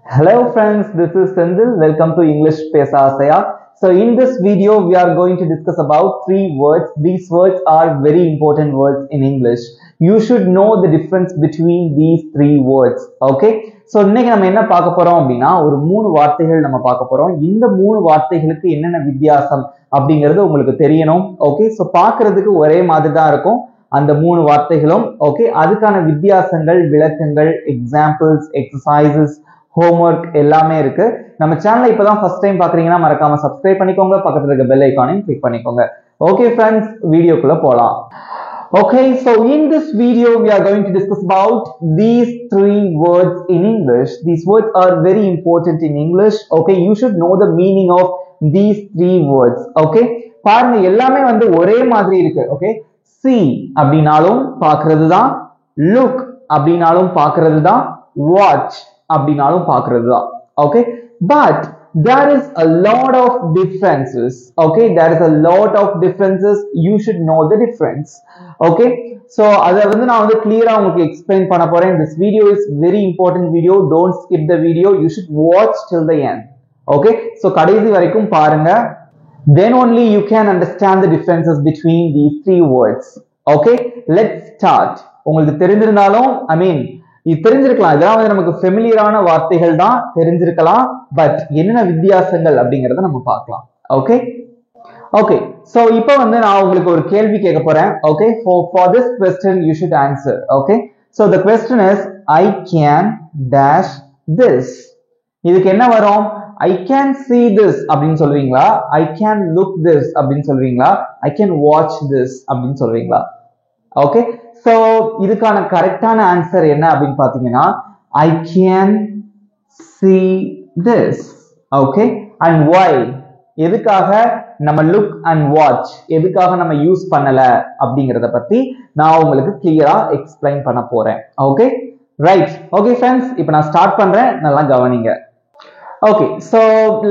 Hello friends, this is Sendil. Welcome to English Pesa Asaya. So in this video, we are going to discuss about three words. These words are very important words in English. You should know the difference between these three words. Okay? So இன்னைக்கு நம்ம என்ன பார்க்க போறோம் அப்படின்னா ஒரு மூணு வார்த்தைகள் நம்ம பார்க்க போறோம். இந்த மூணு வார்த்தைகளுக்கு என்னென்ன வித்தியாசம் அப்படிங்கிறது உங்களுக்கு தெரியணும். ஓகே? So பார்க்கிறதுக்கு ஒரே மாதிரி தான் இருக்கும். அந்த மூணு வார்த்தைகளும் ஓகே அதுக்கான வித்தியாசங்கள் விளக்கங்கள் எக்ஸாம்பிள்ஸ் எக்ஸசைசஸ் ஹோம்வொர்க் எல்லாமே இருக்கு நம்ம சேனலை இப்பதான் ஃபர்ஸ்ட் டைம் பாக்குறீங்கன்னா மறக்காம சப்ஸ்கிரைப் பண்ணிக்கோங்க பக்கத்துல இருக்க பெல் ஐகானையும் கிளிக் பண்ணிக்கோங்க ஓகே ஃப்ரெண்ட்ஸ் வீடியோக்குள்ள போலாம் okay so in this video we are going to discuss about these three words in English these words are very important in English okay you should know the meaning of these three words okay பாருங்க எல்லாமே வந்து ஒரே மாதிரி இருக்கு okay see அப்படினாலும் பார்க்கிறது தான் look அப்படினாலும் பார்க்கிறது தான் watch அப்படினாலும் பார்க்கிறது தான் okay but there is a lot of differences okay there is a lot of differences you should know the difference okay so அத வந்து நான் வந்து clear-ஆ உங்களுக்கு explain பண்ண போறேன் this video is very important video don't skip the video you should watch till the end okay so கடைசி வரைக்கும் பாருங்க then only you can understand the differences between these three words okay let's start உங்களுக்கு தெரிந்திருந்தாலும் I mean இது தெரிஞ்சிருக்கலாம் இதெல்லாம் வந்து நமக்கு ஃபெமிலியரான வார்த்தைகள் தான் தெரிஞ்சிருக்கலாம் பட் என்னென்ன வித்தியாசங்கள் அப்படிங்கறத நம்ம பார்க்கலாம் ஓகே ஓகே சோ இப்போ வந்து நான் உங்களுக்கு ஒரு கேள்வி கேட்க போறேன் okay for this question you should answer okay so the question is I can dash this இதுக்கு என்ன வரும் I can see this அப்படினு சொல்வீங்களா I can look this அப்படினு சொல்வீங்களா I can watch this அப்படினு சொல்வீங்களா okay so இதுக்கான கரெக்ட்டான ஆன்சர் என்ன அப்படினு பாத்தீங்கன்னா I can see this okay and why எதுக்காக நம்ம look and watch எதுக்காக நம்ம யூஸ் பண்ணல அப்படிங்கறத பத்தி நான் உங்களுக்கு கிளியரா எக்ஸ்பிளைன் பண்ண போறேன் okay right okay friends இப்போ நான் ஸ்டார்ட் பண்றேன் நல்லா கவனிங்க okay so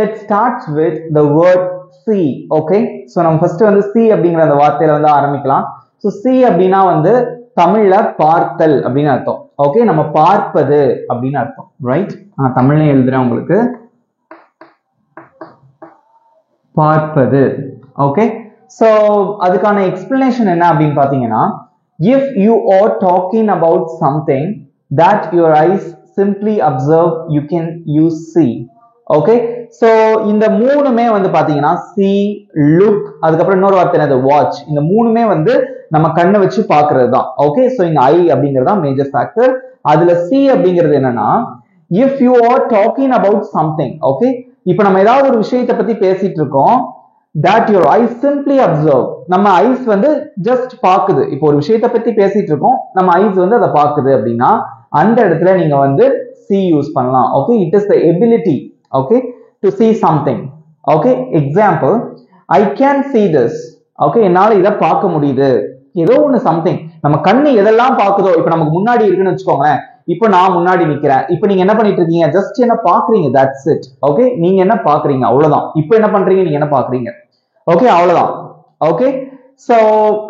let's start with the word see okay so நம்ம ஃபர்ஸ்ட் வந்து see அப்படிங்கற அந்த வார்த்தையில வந்து ஆரம்பிக்கலாம் so see அப்படினா வந்து தமிழ்ல பார்த்தல் அப்படினு அர்த்தம் ஓகே நம்ம பார்ப்பது அப்படினு அர்த்தம் ரைட் நான் தமிழ்ல எழுதுறேன் உங்களுக்கு பார்ப்பது ஓகே சோ அதுக்கான எக்ஸ்பிளனேஷன் என்ன அப்படினு பாத்தீங்கன்னா if you are talking about something that your eyes simply observe you can use see okay so இந்த மூணுமே வந்து பாத்தீங்கன்னா see look அதுக்கு அப்புறம் இன்னொரு வார்த்தை என்னது watch இந்த மூணுமே வந்து நம்ம கண்ணை வச்சு பார்க்கிறது தான் ஓகே சோ இங்க ஐ அப்படிங்கிறது தான் மேஜர் ஃபேக்டர் அதுல see அப்படிங்கிறது என்னன்னா if you are talking about something okay இப்போ நம்ம ஏதாவது ஒரு விஷயத்தை பத்தி பேசிட்டு இருக்கோம் that your eyes simply observe நம்ம ஐஸ் வந்து ஜஸ்ட் பாக்குது இப்போ ஒரு விஷயத்தை பத்தி பேசிட்டு இருக்கோம் நம்ம ஐஸ் வந்து அதை பாக்குது அப்படின்னா அந்த இடத்துல நீங்க வந்து see யூஸ் பண்ணலாம் okay it is the ability okay to see something okay example I can see this okay என்னால இத பார்க்க முடியுது ஏதோ ஒன்னு சம்திங் நம்ம கண்ணு எதெல்லாம் பாக்குதோ இப்போ நமக்கு முன்னாடி இருக்குன்னு வெச்சுக்கோங்களேன் இப்போ நான் முன்னாடி நிக்கிறேன் இப்போ நீங்க என்ன பண்ணிட்டு இருக்கீங்க ஜஸ்ட் என்ன பாக்குறீங்க that's it okay நீங்க என்ன பாக்குறீங்க அவ்வளவுதான் இப்போ என்ன பண்றீங்க நீங்க என்ன பாக்குறீங்க okay அவ்வளவுதான் okay so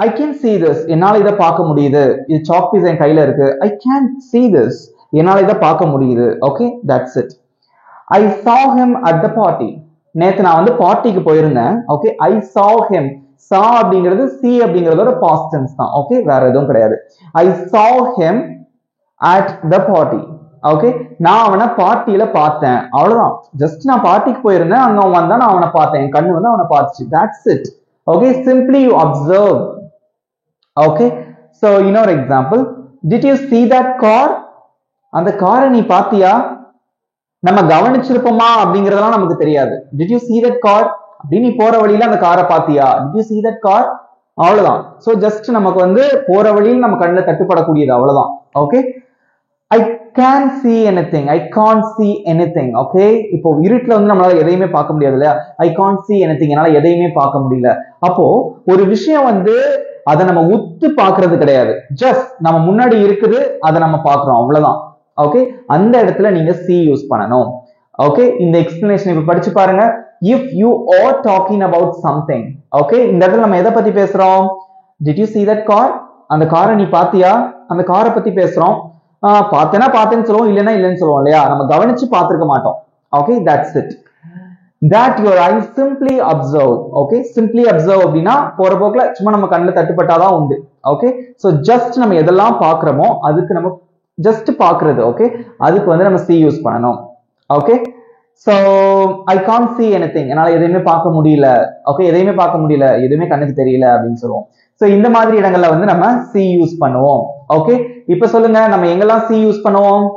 I can see this என்னால இத பார்க்க முடியுது இது சாக் பீஸ் என் கையில இருக்கு I can see this என்னால இத பார்க்க முடியுது okay that's it I saw him at the party நேத்து நான் வந்து பார்ட்டிக்கு போயிருந்தேன் okay I saw him saw அப்படிங்கிறது see அப்படிங்கறதோட past tense தான் okay வேற எதுவும் கிடையாது I saw him at the party okay நான் அவனை பார்ட்டில பார்த்தேன் அவ்வளவுதான் ஜஸ்ட் நான் பார்ட்டிக்கு போயிருந்தேன் அங்க அவன் வந்தா நான் அவனை பார்த்தேன் என் கண்ணு வந்து அவனை பார்த்துச்சு that's it okay simply you observe okay so இன்னொரு example did you see that car அந்த காரை நீ பாத்தியா நம்ம கவனிச்சிருப்போமா அப்படிங்கறதெல்லாம் நமக்கு தெரியாது did you see that car அப்படி நீ போற வழியில அந்த காரை பாத்தியா did you see that car அவ்வளவுதான் சோ ஜஸ்ட் நமக்கு வந்து போற வழியில நம்ம கண்ணுல தட்டுப்படக்கூடியது அவ்வளவுதான் okay I can't see anything I can't see anything okay இப்போ இருட்டுல வந்து நம்மளால எதையுமே பார்க்க முடியாது இல்லையா I can't see anything என்னால எதையுமே பார்க்க முடியல அப்போ ஒரு விஷயம் வந்து அதை நம்ம உத்து பார்க்கிறது கிடையாது ஜஸ்ட் நம்ம முன்னாடி இருக்குது அதை நம்ம பார்க்கிறோம் அவ்வளவுதான் ஓகே அந்த இடத்துல நீங்க see யூஸ் பண்ணணும் ஓகே இந்த எக்ஸ்பிளனேஷன் இப்ப படிச்சு பாருங்க if you are talking about something okay இந்த இடத்துல நம்ம எதை பத்தி பேசுறோம் did you see that car அந்த காரை நீ பாத்தியா அந்த காரை பத்தி பேசுறோம் பார்த்தேன்னா பார்த்தேன்னு சொல்லுவோம், இல்லைன்னா இல்லைன்னு சொல்லுவோம் இல்லையா, நம்ம கவனிச்சு பார்த்திருக்க மாட்டோம். Okay, that's it. That your eyes simply observe. Okay, simply observe அப்படின்னா போற போக்குல சும்மா நம்ம கண்ணுல தட்டுப்பட்டாதான் உண்டு. ஓகே, சோ ஜஸ்ட் நம்ம எதெல்லாம் பாக்குறோமோ அதுக்கு நம்ம ஜஸ்ட் பாக்குறது. ஓகே, அதுக்கு வந்து நம்ம see யூஸ் பண்ணணும். Okay, so I can't see anything, என்னால எதையுமே பார்க்க முடியல. ஓகே, எதையுமே பார்க்க முடியல, எதுவுமே கண்ணுக்கு தெரியல அப்படின்னு சொல்லுவோம். சோ இந்த மாதிரி இடங்கள்ல வந்து நம்ம see யூஸ் பண்ணுவோம். ஓகே, இப்ப சொல்லுங்க, நம்ம எங்கெல்லாம் see யூஸ் பண்ணுவோம்?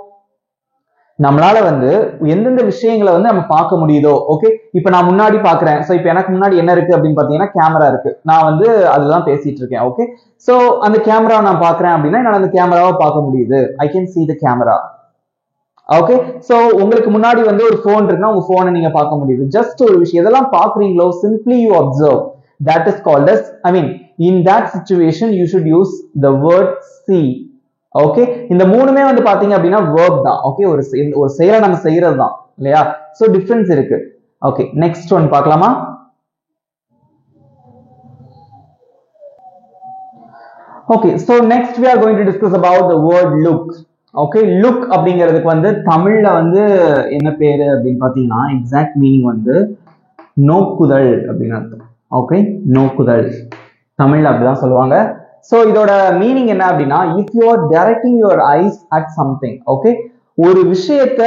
நம்மளால வந்து எந்தெந்த விஷயங்களை வந்து நம்ம பார்க்க முடியுதோ. ஓகே, இப்ப நான் முன்னாடி பாக்குறேன். சோ இப்ப எனக்கு முன்னாடி என்ன இருக்கு அப்படின்னு பாத்தீங்கன்னா கேமரா இருக்கு. நான் வந்து அதுதான் பேசிட்டு இருக்கேன். ஓகே, சோ அந்த கேமரா நான் பாக்குறேன் அப்படின்னா என்னால அந்த கேமராவை பார்க்க முடியுது. I can see the camera. Okay, so உங்களுக்கு முன்னாடி வந்து ஒரு போன் இருக்குன்னா உங்க போனை நீங்க பார்க்க முடியுது. ஜஸ்ட் ஒரு விஷயம் எதெல்லாம் பாக்குறீங்களோ simply you observe. That is called as, I mean, in that situation you should use the word see. Okay, இந்த மூணுமே வந்து பாத்தீங்க அப்படின்னா verb தான். ஓகே, ஒரு செயலை நம்ம செய்யறது தான் இல்லையா, சோ டிஃபரன்ஸ் இருக்கு. ஓகே, நெக்ஸ்ட் ஒன் பார்க்கலாமா? Okay, so next we are going to discuss about the word look. Okay, look அப்படிங்கிறதுக்கு வந்து தமிழ்ல வந்து என்ன பேரு அப்படின்னு பாத்தீங்கன்னா எக்ஸாக்ட் மீனிங் வந்து நோக்குதல் அப்படின்னு அர்த்தம். ஓகே, நோக்குதல் தமிழ்ல அப்படிதான் சொல்லுவாங்க. சோ இதோட மீனிங் என்ன அப்படின்னா if you are directing your eyes at something. Okay, ஒரு விஷயத்த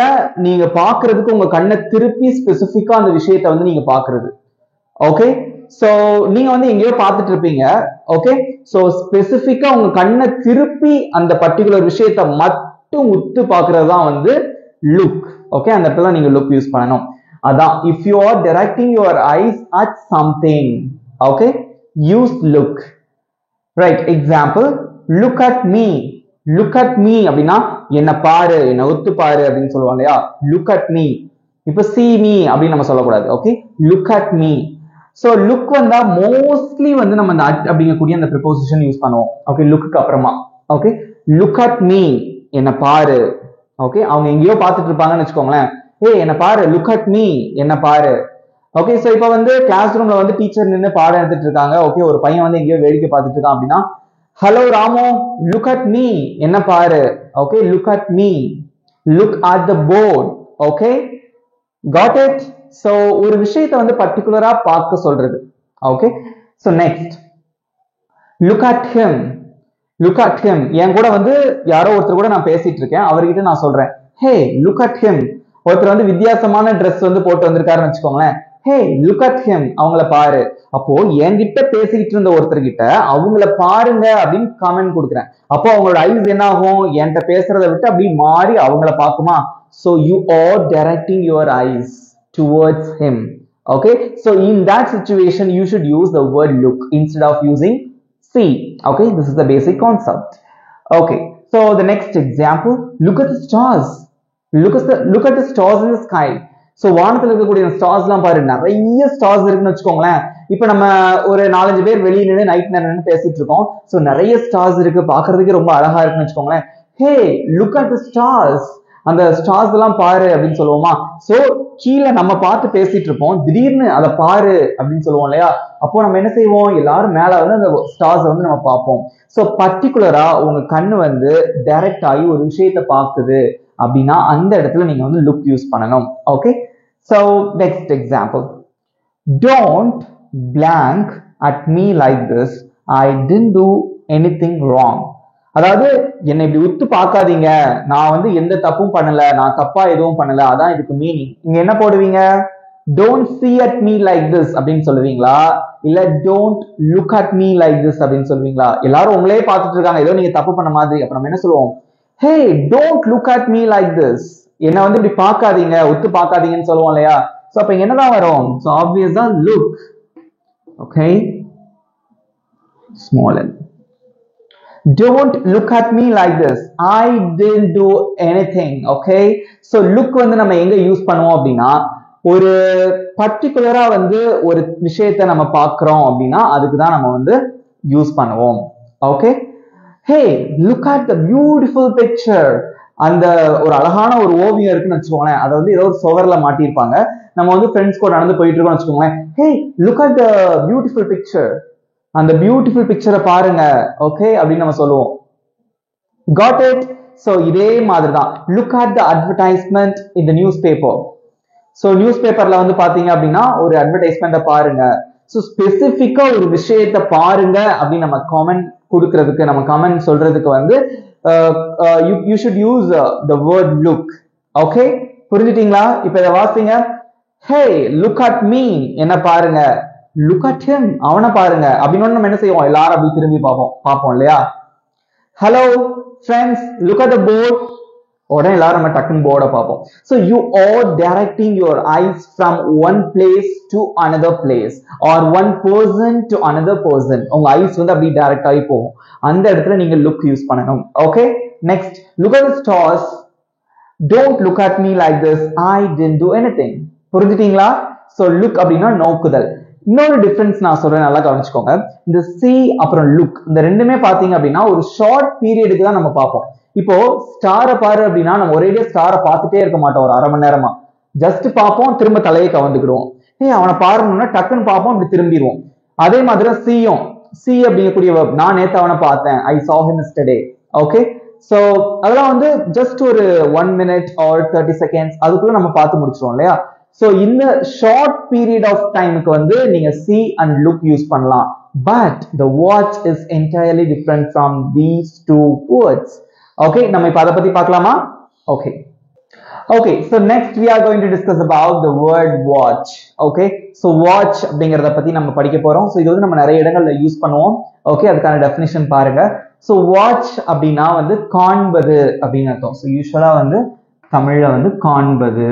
நீங்க பாக்குறதுக்கு உங்க கண்ணை திருப்பி ஸ்பெசிபிக்கா அந்த விஷயத்த வந்து நீங்க பாக்குறது. ஓகே, சோ நீங்க வந்து எங்கேயோ பார்த்துட்டு இருப்பீங்க. ஓகே, சோ ஸ்பெசிபிக்கா உங்க கண்ணை திருப்பி அந்த பர்டிகுலர் விஷயத்த மட்டும் உத்து பாக்குறது தான் வந்து லுக். ஓகே, அந்த இடத்துல நீங்க லுக் யூஸ் பண்ணணும். அதான் if you are directing your eyes at something. Okay, use look. Right, example, look at me. Look at me அப்படின்னா என்ன பாரு, என்ன உத்து பாரு அப்படின்னு சொல்லுவாங்க இல்லையா, look at me. இப்ப see me அப்படின்னு நம்ம சொல்லக்கூடாது. Okay, look at me. so look வந்தா மோஸ்ட்லி வந்து நம்ம அந்த at அப்படிங்கக்கூடிய அந்த ப்ரிபோசிஷன் யூஸ் பண்ணுவோம். ஓகே, லுக்கு அப்புறமா. ஓகே, look at me, என்ன பாரு. ஓகே, அவங்க எங்கேயோ பார்த்துட்டு இருப்பாங்கன்னு வச்சுக்கோங்களேன், ஏய் என்ன பாரு, look at me, என்ன பாரு. ஓகே, சோ இப்ப வந்து கிளாஸ் ரூம்ல வந்து டீச்சர் நின்று பாடம் எடுத்துட்டு இருக்காங்க. ஓகே, ஒரு பையன் வந்து எங்கேயோ வேடிக்கை பார்த்துட்டு இருக்கான் அப்படின்னா ஹலோ ராமோ, லுக் அட் மீ, என்ன பாரு. Okay, look at me, look at the board. Okay, got it. So ஒரு விஷயத்தை வந்து பர்டிகுலரா பார்க்க சொல்றது. Okay, so next look at him. Look at him, என் கூட வந்து யாரோ ஒருத்தர் கூட நான் பேசிட்டு இருக்கேன், அவர்கிட்ட நான் சொல்றேன் ஹே லுக் அட் ஹிம். ஒருத்தர் வந்து வித்தியாசமான ட்ரெஸ் வந்து போட்டு வந்திருக்காருன்னு வச்சுக்கோங்களேன், ஹே லுக் அட் ஹிம், அவங்கள பாரு. அப்போ என்கிட்ட பேசிக்கிட்டு இருந்த ஒருத்தர் கிட்ட அவங்கள பாருங்க அப்படின்னு காமெண்ட் கொடுக்குறேன். அப்போ அவங்களோட ஐஸ் என்ன ஆகும், என்கிட்ட பேசுறதை விட்டு அப்படி மாறி அவங்கள பார்க்குமா. so you are directing your eyes towards him. okay, so in that situation you should use the word look instead of using see. okay, this is the basic concept. okay, so the next example, look at the stars. look at the stars in the sky. So வானத்துல இருக்கக்கூடிய stars எல்லாம் பாரு, நிறைய stars இருக்குன்னு வச்சுக்கோங்களேன். இப்ப நம்ம ஒரு 4-5 பேர் வெளியே நின்று நைட் நேரம் பேசிட்டு இருக்கோம். சோ நிறைய ஸ்டார்ஸ் இருக்கு, பாக்குறதுக்கு ரொம்ப அழகா இருக்குன்னு வச்சுக்கோங்களேன். ஹே லுக் அட் தி ஸ்டார்ஸ், அந்த ஸ்டார்ஸ் எல்லாம் பாரு அப்படின்னு சொல்லுவோமா. சோ கீழே நம்ம பார்த்து பேசிட்டு இருப்போம், திடீர்னு அதை பாரு அப்படின்னு சொல்லுவோம் இல்லையா. அப்போ நம்ம என்ன செய்வோம், எல்லாரும் மேல வந்து அந்த ஸ்டார்ஸ் வந்து நம்ம பார்ப்போம். சோ பர்டிகுலரா உங்க கண்ணு வந்து டைரக்ட் ஆகி ஒரு விஷயத்தை பார்க்குது அப்படின்னா அந்த இடத்துல நீங்க வந்து லுக் யூஸ் பண்ணணும். Okay, so next example, don't blank at me like this, I didn't do anything wrong. அதாவது என்னை இப்படி உத்து பார்க்காதீங்க, நான் வந்து எந்த தப்பும் பண்ணல, நான் தப்பா எதுவும் பண்ணல, அதான் இதுக்கு மீனிங். நீங்க என்ன போடுவீங்க, don't see at me like this அப்படின்னு சொல்லுவீங்களா, இல்ல don't look at me like this அப்படின்னு சொல்லுவீங்களா. எல்லாரும் உங்களே பார்த்துட்டு இருக்காங்க, ஏதோ நீங்க தப்பு பண்ண மாதிரி. அப்ப நம்ம என்ன சொல்லுவோம், hey don't look at me like this, என்ன வந்து இப்படி பார்க்காதீங்க, உத்து பார்க்காதீங்கன்னு சொல்லுவோம் இல்லையா. சோ அப்ப இங்க என்னதான் வரும், சோ ஆப்வியஸா look. okay, small n, don't look at me like this, I didn't do anything. okay, so look வந்து நம்ம எங்க யூஸ் பண்ணுவோம் அப்படின்னா, ஒரு பர்டிகுலரா வந்து ஒரு விஷயத்தை நம்ம பார்க்கிறோம் அப்படின்னா அதுக்கு தான் நம்ம வந்து யூஸ் பண்ணுவோம். Okay, hey look at the beautiful picture, அந்த ஒரு அழகான ஒரு ஓவியம் இருக்குன்னு வச்சுக்கோங்களேன், அதை வந்து ஏதோ ஒரு சுவர்ல மாட்டியிருப்பாங்க, நம்ம வந்து ஃப்ரெண்ட்ஸ் கூட நடந்து போயிட்டு இருக்கோம்னு வச்சுக்கோங்களேன், hey look at the beautiful picture, அந்த பியூட்டிஃபுல் பிக்சரை பாருங்க. ஓகே அப்படின்னு நம்ம சொல்லுவோம். got it. so இதே மாதிரி தான் look at the advertisement in the newspaper. so newspaperல வந்து பாத்தீங்க அப்படின்னா ஒரு advertisement பாருங்க. so ஸ்பெசிஃபிக்கா ஒரு விஷயத்தை பாருங்க அப்படின்னு நம்ம கமெண்ட் கொடுக்கிறதுக்கு நம்ம கமெண்ட் சொல்றதுக்கு வந்து you should use the word look. okay புரிஞ்சுட்டீங்களா? இப்போ இத வாசிங்க. hey look at me என்ன பாருங்க. look at him அவனை பாருங்க அப்படின்னு நம்ம என்ன செய்வோம்? எல்லாரும் அப்படி திரும்பி பாப்போம் இல்லையா? hello friends look at the board உடனே எல்லாரும் நம்ம டக்குன்னு போர்டை பார்ப்போம். so you are directing your eyes from one place to another place or one person to another person. உங்க ஐஸ் வந்து அப்படி டைரக்ட் ஆகி போகும். அந்த இடத்துல நீங்க லுக் யூஸ் பண்ணணும். okay next look at the stars. don't look at me like this I didn't do anything. புரிஞ்சுட்டீங்களா? so look அப்படின்னா நோக்குதல். இன்னொரு டிஃபரன்ஸ் நான் சொல்றேன், நல்லா கவனிச்சுக்கோங்க. இந்த see அப்புறம் look இந்த ரெண்டுமே பாத்தீங்க அப்படின்னா ஒரு ஷார்ட் பீரியடுக்கு தான் நம்ம பார்ப்போம். இப்போ ஸ்டாரை பாரு அப்படின்னா நம்ம ஒரேடியா ஸ்டாரை பார்த்துட்டே இருக்க மாட்டோம் ஒரு அரை மணி நேரமா. ஜஸ்ட் பார்ப்போம், திரும்ப தலையை கவர்ந்துக்கிடுவோம். அவனை பாருங்கன்னா டக்குன்னு பார்ப்போம், அப்படி திரும்பிடுவோம். அதே மாதிரி சீயும் see அப்படிங்கக்கூடிய verb, நான் நேத்து அவனை பார்த்தேன் I saw him yesterday. okay so அதெல்லாம் வந்து ஜஸ்ட் ஒரு 1 minute or 30 seconds அதுக்குள்ள நம்ம பார்த்து முடிச்சிருவோம் இல்லையா? so இந்த ஷார்ட் பீரியட் ஆஃப் டைமுக்கு வந்து நீங்க see and look யூஸ் பண்ணலாம். but the watch is entirely different from these two words. okay நம்ம இப்ப அத பத்தி பார்க்கலாமா? okay so next we are going to discuss about the word watch. okay so watch அப்படிங்கறத பத்தி நம்ம படிக்க போறோம். so இது வந்து நம்ம நிறைய இடங்கள்ல யூஸ் பண்ணுவோம். okay அதுக்கான டெஃபினிஷன் பாருங்க. so watch அப்படினா வந்து காண்பது அப்படின்னு அர்த்தம். so யூசுவலா வந்து தமிழ்ல வந்து காண்பது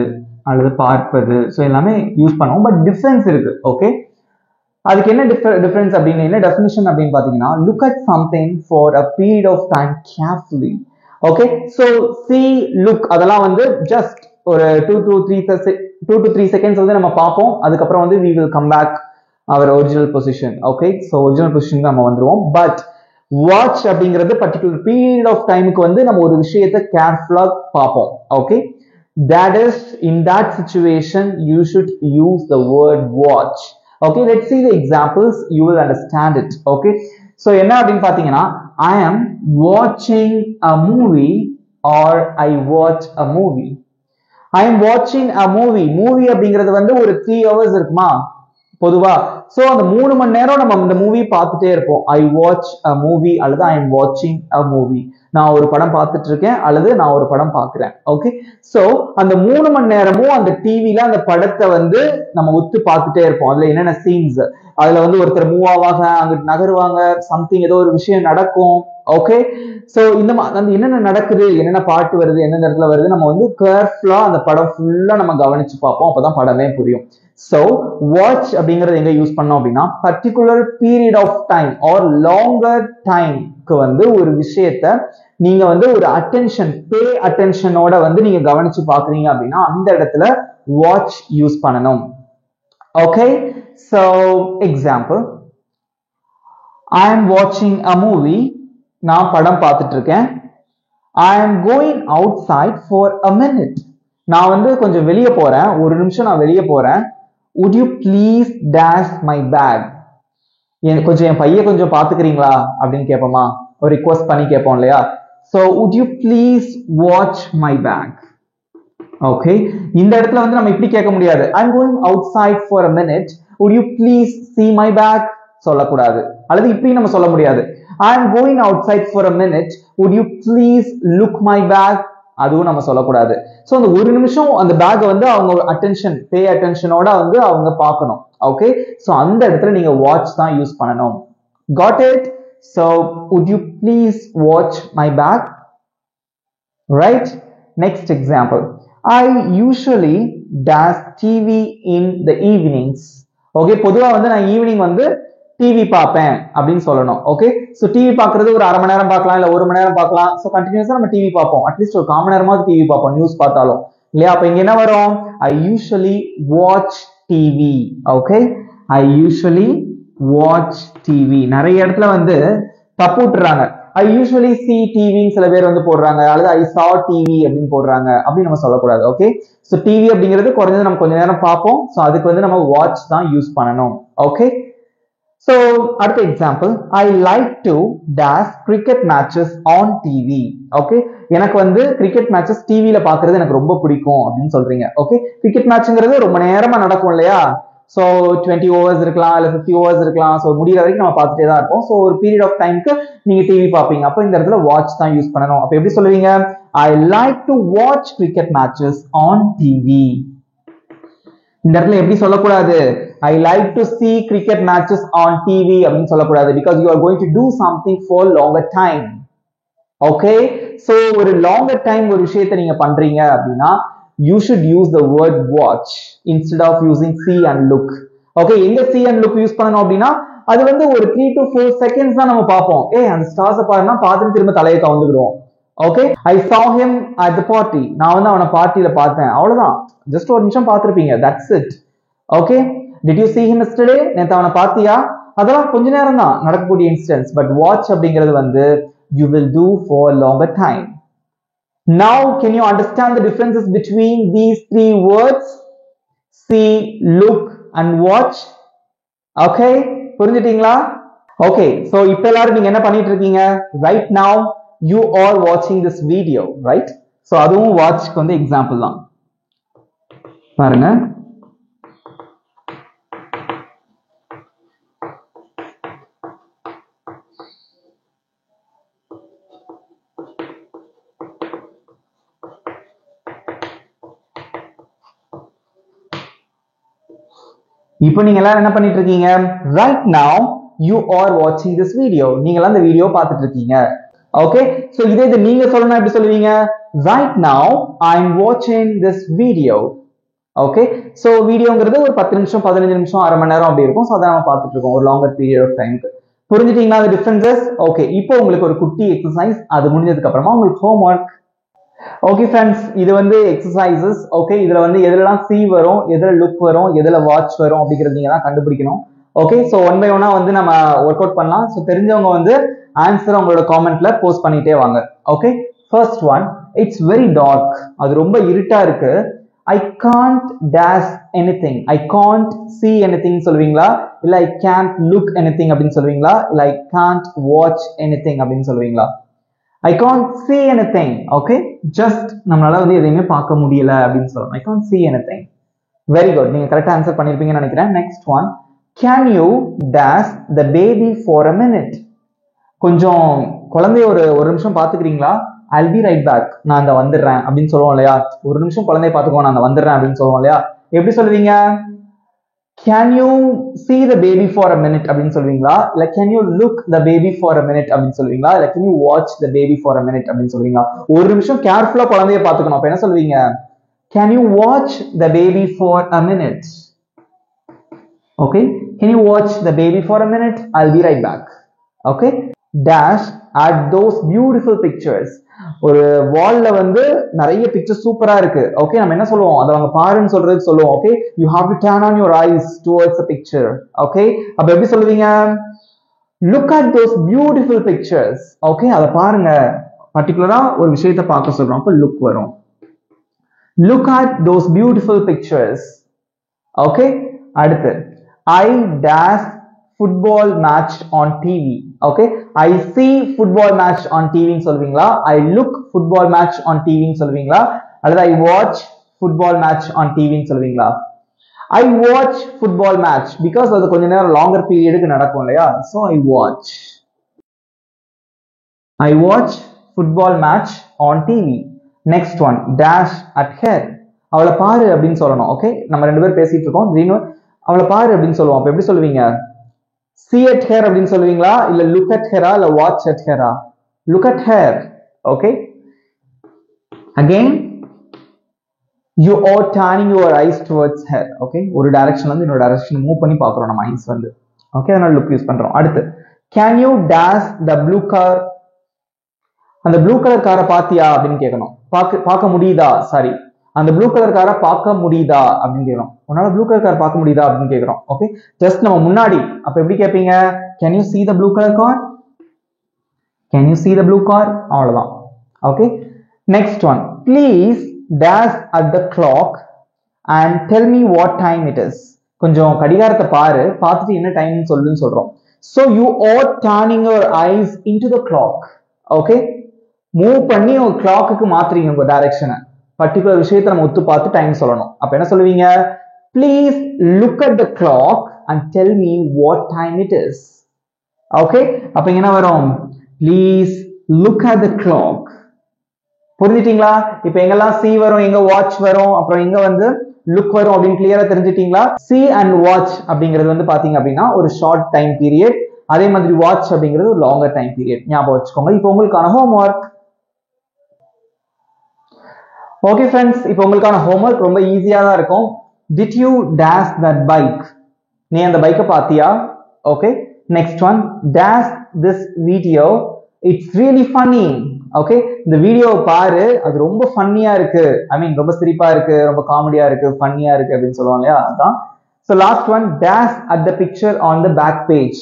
அல்லது பார்ப்பது so எல்லாமே யூஸ் பண்ணுவோம். பட் டிஃபரன்ஸ் இருக்கு. ஓகே அதுக்கு என்ன டிஃபரன்ஸ் அப்படின்னு என்ன டெஃபினிஷன் அப்படின்னு பாத்தீங்கன்னா look at something for a period of time carefully. okay so see look அதெல்லாம் வந்து ஜஸ்ட் ஒரு 2 to 3 seconds வந்து நம்ம பார்ப்போம். அதுக்கப்புறம் வந்து we will come back our original position. okay so original position நம்ம வந்துருவோம். பட் watch அப்படிங்கிறது பர்టిక్యులர் பீரியட் ஆஃப் டைமுக்கு வந்து நம்ம ஒரு விஷயத்தை கேர்ஃபுல்லா பார்ப்போம். okay that is in that situation you should use the word watch. okay let's see the examples, you will understand it. okay so என்ன அப்படின்னு பாத்தீங்கன்னா I am watching a movie or I watch a movie. I am watching a movie அப்படிங்கிறது வந்து ஒரு 3 hours இருக்குமா பொதுவா. So அந்த 3 மணி நேரம் நம்ம இந்த மூவி பார்த்துட்டே இருப்போம். I watch a movie அல்லது I am watching a movie. நான் ஒரு படம் பார்த்துட்டு இருக்கேன் அல்லது நான் ஒரு படம் பார்க்கிறேன். ஓகே சோ அந்த 3 மணி நேரமும் அந்த டிவில அந்த படத்தை வந்து நம்ம உத்து பார்த்துட்டே இருப்போம். அதுல என்னென்ன சீன்ஸ், அதுல வந்து ஒருத்தர் மூவ் ஆவாங்க, அங்கிட்டு நகருவாங்க, சம்திங் ஏதோ ஒரு விஷயம் நடக்கும். ஓகே சோ இந்த அந்த என்னென்ன நடக்குது, என்னென்ன பாட்டு வருது, எந்தெந்த இடத்துல வருது, நம்ம வந்து கேர்ஃபுல்லா அந்த படம் ஃபுல்லா நம்ம கவனிச்சு பார்ப்போம். அப்பதான் படமே புரியும். so watch அப்படிங்கறது எங்க யூஸ் பண்ணோம் அப்படின்னா particular period of time or longer டைம்க்கு வந்து ஒரு விஷயத்தை நீங்க வந்து ஒரு அட்டென்ஷன் பே அட்டென்ஷனோட வந்து நீங்க கவனிச்சு பாக்குறீங்க அப்படின்னா அந்த இடத்துல watch யூஸ் பண்ணணும். okay so example I am watching a movie. நான் படம் பார்த்துட்டு இருக்கேன். I am going outside for a minute. நான் வந்து கொஞ்சம் வெளியே போறேன், ஒரு நிமிஷம் நான் வெளியே போறேன். would you please dash my bag. கொஞ்சம் என் பைய கொஞ்சம் பாத்துக்கிறீங்களா அப்படின்னு கேட்போமா, ஒரு ரிக்வெஸ்ட் பண்ணி கேட்போம் இல்லையா? so would you please watch my bag. okay இந்த இடத்துல வந்து நம்ம இப்படி கேட்க முடியாது. I'm going outside for a minute, would you please see my bag சொல்லக்கூடாது. அல்லது இப்படி நம்ம சொல்ல முடியாது. I'm going outside for a minute, would you please look my bag அதுவும் நம்ம சொல்லக்கூடாது. சோ அந்த ஒரு நிமிஷம் அந்த பேக் வந்து அவங்க அட்டென்ஷன் பே அட்டென்ஷனோட வந்து அவங்க பார்க்கணும். ஓகே சோ அந்த இடத்துல நீங்க வாட்ச் தான் யூஸ் பண்ணணும். got it? so would you please watch my bag. right next example I usually dash TV in the evenings. Okay பொதுவா வந்து நான் ஈவினிங் வந்து டிவி பார்ப்பேன் அப்படின்னு சொல்லணும். ஓகே சோ டிவி பார்க்கிறது ஒரு அரை மணி நேரம் பார்க்கலாம், இல்ல ஒரு மணி நேரம் பார்க்கலாம். சோ கண்டினியூஸா நம்ம டிவி பார்ப்போம். அட்லீஸ்ட் ஒரு 1/4 மணி நேரமாவது டிவி பார்ப்போம் நியூஸ் பார்த்தாலும் இல்லையா? அப்ப இங்க என்ன வரும்? I usually watch TV. Okay I usually watch TV. நிறைய இடத்துல வந்து தப்பு விட்டுறாங்க. I usually see TV சில பேர் வந்து போடுறாங்க, அல்லது I saw TV அப்படின்னு போடுறாங்க. அப்படி நம்ம சொல்லக்கூடாது. ஓகே சோ டிவி அப்படிங்கிறது குறைஞ்சது நம்ம கொஞ்ச நேரம் பார்ப்போம். சோ அதுக்கு வந்து நம்ம வாட்ச் தான் யூஸ் பண்ணணும். ஓகே So அடுத்த example, I like to dash cricket matches on TV. Okay, எனக்கு வந்து cricket matches TV ல பார்க்கிறது எனக்கு ரொம்ப பிடிக்கும் அப்படின்னு சொல்றீங்க. Okay, cricket matchங்கிறது ரொம்ப நேரமா நடக்கும் இல்லையா? So 20 overs இருக்கலாம் இல்ல 50 overs இருக்கலாம். So முடியற வரைக்கும் நம்ம பார்த்துட்டே தான் இருப்போம். So ஒரு period of timeக்கு நீங்க TV பார்ப்பீங்க. அப்ப இந்த இடத்துல watch தான் யூஸ் பண்ணணும். அப்ப எப்படி சொல்லுவீங்க? I like to watch cricket matches on TV. இந்த இடத்துல எப்படி சொல்லக்கூடாது? I like to see cricket matches on TV அப்படின்னு சொல்லக்கூடாது, because you are going to do something for longer time. Okay, so ஒரு longer time ஒரு விஷயத்தை நீங்க பண்றீங்க அப்படின்னா you should use the word watch instead of using see and look. Okay, எங்க see and look use பண்ணணும் அப்படின்னா அது வந்து ஒரு 3 to 4 seconds தான் நம்ம பார்ப்போம். அந்த ஸ்டார்ஸை பாருன்னா பார்த்துட்டு திரும்ப தலையை கவுந்துக்கிறோம். Okay, I saw him at the party. நான் வந்து அவனை பார்ட்டியில பார்த்தேன், அவ்வளவுதான். ஜஸ்ட் ஒரு நிமிஷம் பார்த்திருப்பீங்க, that's it. Okay, did you see him yesterday? நேத்து அவனை பார்த்தியா? அதெல்லாம் கொஞ்ச நேரம் தான் நடக்கக்கூடிய இன்ஸ்டன்ஸ். பட் வாட்ச் அப்படிங்கிறது வந்து you will do for longer time. Now can you understand the differences between these three words? See, look and watch. Okay, புரிஞ்சிட்டீங்களா? Okay, so இப்போ எல்லாரும் நீங்க என்ன பண்ணிட்டு இருக்கீங்க? Right now you are watching this video, right? So அதுவும் வாட்ச்க்கு வந்து example தான். பாருங்க, இப்போ நீங்க எல்லாரும் என்ன பண்ணிட்டு இருக்கீங்க? Right now you are watching this video. நீங்க எல்லாம் இந்த வீடியோ பார்த்துட்டு இருக்கீங்க. Okay, so இதே இது நீங்க சொல்லணும் எப்படி சொல்லுவீங்க? Right now I'm watching this video. Okay, so வீடியோங்கிறது ஒரு 10 நிமிஷம் 15 நிமிஷம் அரை மணி நேரம் அப்படி இருக்கும். ஸோ அதை நம்ம பார்த்துட்டு இருக்கோம் ஒரு லாங்கர் பீரியட் ஆஃப் டைமுக்கு. புரிஞ்சுட்டீங்களா the differences? Okay, இப்போ உங்களுக்கு ஒரு குட்டி எக்ஸசைஸ், அது முடிஞ்சதுக்கு அப்புறமா உங்களுக்கு ஹோம்ஒர்க். ஓகே ஃப்ரெண்ட்ஸ், இது வந்து எக்ஸசைசஸ். ஓகே, இதுல வந்து எதுலாம் சி வரும், எதுல லுக் வரும், எதுல வாட்ச் வரும் அப்படிங்கிறது நீங்க தான் கண்டுபிடிக்கணும். ஓகே, ஸோ ஒன் பை ஒன்னா வந்து நம்ம ஒர்க் அவுட் பண்ணலாம். ஸோ தெரிஞ்சவங்க வந்து ஆன்சர் உங்களோட காமெண்ட்ல போஸ்ட் பண்ணிட்டே வாங்க. Okay, first one, it's very dark. அது ரொம்ப இருட்டா இருக்கு. I can't dash anything. I can't see anything சொல்வீங்களா? இல்ல I can't look anything அப்படின்னு சொல்வீங்களா? இல்ல I can't watch anything அப்படின்னு சொல்வீங்களா? I can't see anything. Okay, just நம்மளால வந்து எதையுமே பார்க்க முடியல அப்படின்னு சொல்லணும். I can't see anything. Very good, நீங்க கரெக்டா ஆன்சர் பண்ணிருப்பீங்கன்னு நினைக்கிறேன். Next one, can you dash the baby for a minute? கொஞ்சம் குழந்தைய ஒரு நிமிஷம் பாத்துக்கிறீங்களா? I'll be right back. நான் அந்த வந்துடுறேன் அப்படின்னு சொல்லுவோம் இல்லையா? ஒரு நிமிஷம் குழந்தைய பாத்துக்கோ, நான் அந்த வந்துடுறேன் அப்படின்னு சொல்லுவோம் இல்லையா? எப்படி சொல்லுவீங்க? Can you see the baby for a minute அப்படின்னு சொல்லுவீங்களா? இல்ல can you look the baby for a minute அப்படின்னு சொல்லுவீங்களா? இல்ல can you watch the baby for a minute அப்படின்னு சொல்லுவீங்களா? ஒரு நிமிஷம் கேர்ஃபுல்லா குழந்தைய பாத்துக்கணும். அப்ப என்ன சொல்லுவீங்க? Can you watch the baby for a minute? Okay, can you watch the baby for a minute? I'll be right back. Okay, dash at those beautiful pictures. ஒரு வால்ல வந்து நிறைய பிக்சர் சூப்பரா இருக்கு. ஓகே, நம்ம என்ன சொல்லுவோம்? அதை அவங்க பாருன்னு சொல்றதுக்கு சொல்லுவோம். Okay, you have to turn on your eyes towards the picture. Okay, அப்ப எப்படி சொல்லுவீங்க? Look at those beautiful pictures. Okay, அதை பாருங்க. பர்டிகுலரா ஒரு விஷயத்தை பார்க்க சொல்றோம், அப்ப look வரும். Look at those beautiful pictures. Okay, அடுத்து, I dash football match on TV. Okay, I see football match on TV ன்னு சொல்வீங்களா? I look football match on TV ன்னு சொல்வீங்களா? அல்லது I watch football match on TV ன்னு சொல்வீங்களா? I watch football match because அது கொஞ்ச நேரம் longer periodக்கு நடக்கும் இல்லையா? So I watch football match on TV. Next one, dash at her. அவளை பாரு அப்படின்னு சொல்லணும். ஓகே, நம்ம ரெண்டு பேரும் பேசிட்டு இருக்கோம், திடீர்னு அவளை பாரு அப்படின்னு சொல்லுவோம். அப்ப எப்படி சொல்லுவீங்க? See at her அப்படின்னு சொல்லுவீங்களா? இல்ல look at her இல்ல watch at her? Look at her. Okay, again you are turning your eyes towards her. Okay, ஒரு டைரக்ஷன்ல இருந்து இன்னொரு டைரக்ஷன் மூவ் பண்ணி பார்க்கறோம் நம்ம ஐஸ் வந்து. ஓகே, அதனால லுக் யூஸ் பண்றோம். அடுத்து, can you dash the blue car? அந்த ப்ளூ கலர் காரை பாத்தியா அப்படின்னு கேட்கணும். பார்க்க முடியுதா? சாரி, அந்த ப்ளூ கலர் காரை பார்க்க முடியுதா அப்படின்னு கேட்கணும். உன்னால ப்ளூ கலர் கார் பார்க்க முடியுதா அப்படின்னு கேட்கறோம். ஓகே, ஜஸ்ட் நம்ம முன்னாடி அப்ப எப்படி கேட்பீங்க? Can you see the blue color car? Can you see the blue car? அவ்வளவுதான். Okay, next one, please dash at the clock and tell me what time it is. கொஞ்சம் கடிகாரத்தை பாரு, பார்த்துட்டு என்ன டைம் சொல்லுன்னு சொல்றோம். So you are turning your eyes into the clock. Okay, move பண்ணி ஒரு கிளாக்குக்கு மாத்துறீங்க உங்க டைரக்ஷனை. பர்டிகுலர் விஷயத்தை நம்ம ஒத்து பார்த்து டைம் சொல்லணும். அப்ப என்ன சொல்லுவீங்க? Please look at the clock and tell me what time it is. Okay, அப்ப என்ன வரும்? Please look at the clock. புரிஞ்சிட்டீங்களா? இப்ப எங்கெல்லாம் see வரும், எங்க watch வரும், அப்புறம் எங்க வந்து look வரும் அப்படின்னு கிளியரா தெரிஞ்சிட்டீங்களா? see and watch அப்படிங்கிறது வந்து பாத்தீங்க அப்படின்னா ஒரு ஷார்ட் டைம் பீரியட், அதே மாதிரி watch அப்படிங்கிறது ஒரு லாங்கர் டைம் பீரியட். ஞாபகம் வச்சுக்கோங்க. இப்போ உங்களுக்கான ஹோம்வொர்க். ஓகே ஃப்ரெண்ட்ஸ், இப்போ உங்களுக்கான ஹோம்வொர்க் ரொம்ப ஈஸியா தான் இருக்கும். Did you dash that bike? நீ அந்த பைக்கை பாத்தியா? Okay, next one, dash this video. It's really funny. Okay, இந்த வீடியோவை பாரு, அது ரொம்ப ஃபன்னியா இருக்கு. ஐ மீன் ரொம்ப சிரிப்பா இருக்கு, ரொம்ப காமெடியா இருக்கு, ஃபன்னியா இருக்கு அப்படின்னு சொல்லுவாங்க இல்லையா, அதான். So last one, dash at the picture on the back page.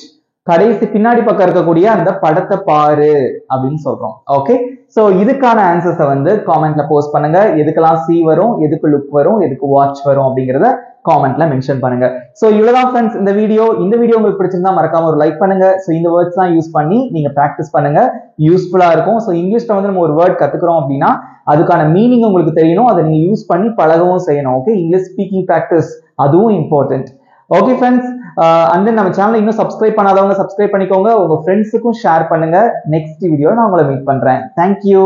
கடைசி பின்னாடி பக்கம் இருக்கக்கூடிய அந்த படத்தை பாரு அப்படின்னு சொல்றோம். ஓகே, சோ இதுக்கான ஆன்சர்ஸை வந்து காமெண்ட்ல போஸ்ட் பண்ணுங்க. எதுக்கெல்லாம் சி வரும், எதுக்கு லுக் வரும், எதுக்கு வாட்ச் வரும் அப்படிங்கறத காமெண்ட்ல மென்ஷன் பண்ணுங்க. சோ இவ்வளவுதான் ஃப்ரெண்ட்ஸ் இந்த வீடியோ உங்களுக்கு பிடிச்சிருந்தா மறக்காம ஒரு லைக் பண்ணுங்க. சோ இந்த வேர்ட்ஸ் எல்லாம் யூஸ் பண்ணி நீங்க பிராக்டிஸ் பண்ணுங்க, யூஸ்ஃபுல்லா இருக்கும். சோ இங்கிலீஷ்ல வந்து நம்ம ஒரு வேர்ட் கத்துக்கிறோம் அப்படின்னா அதுக்கான மீனிங் உங்களுக்கு தெரியணும், அதை நீங்க யூஸ் பண்ணி பழகவும் செய்யணும். ஓகே, இங்கிலீஷ் ஸ்பீக்கிங் பிராக்டிஸ் அதுவும் important. Okay friends, and then நம்ம சேனலை இன்னும் சப்ஸ்கிரைப் பண்ணாதவங்க சப்ஸ்கிரைப் பண்ணிக்கோங்க, உங்க ஃப்ரெண்ட்ஸுக்கும் ஷேர் பண்ணுங்க. நெக்ஸ்ட் வீடியோ நான் உங்களை மீட் பண்றேன். தேங்க்யூ.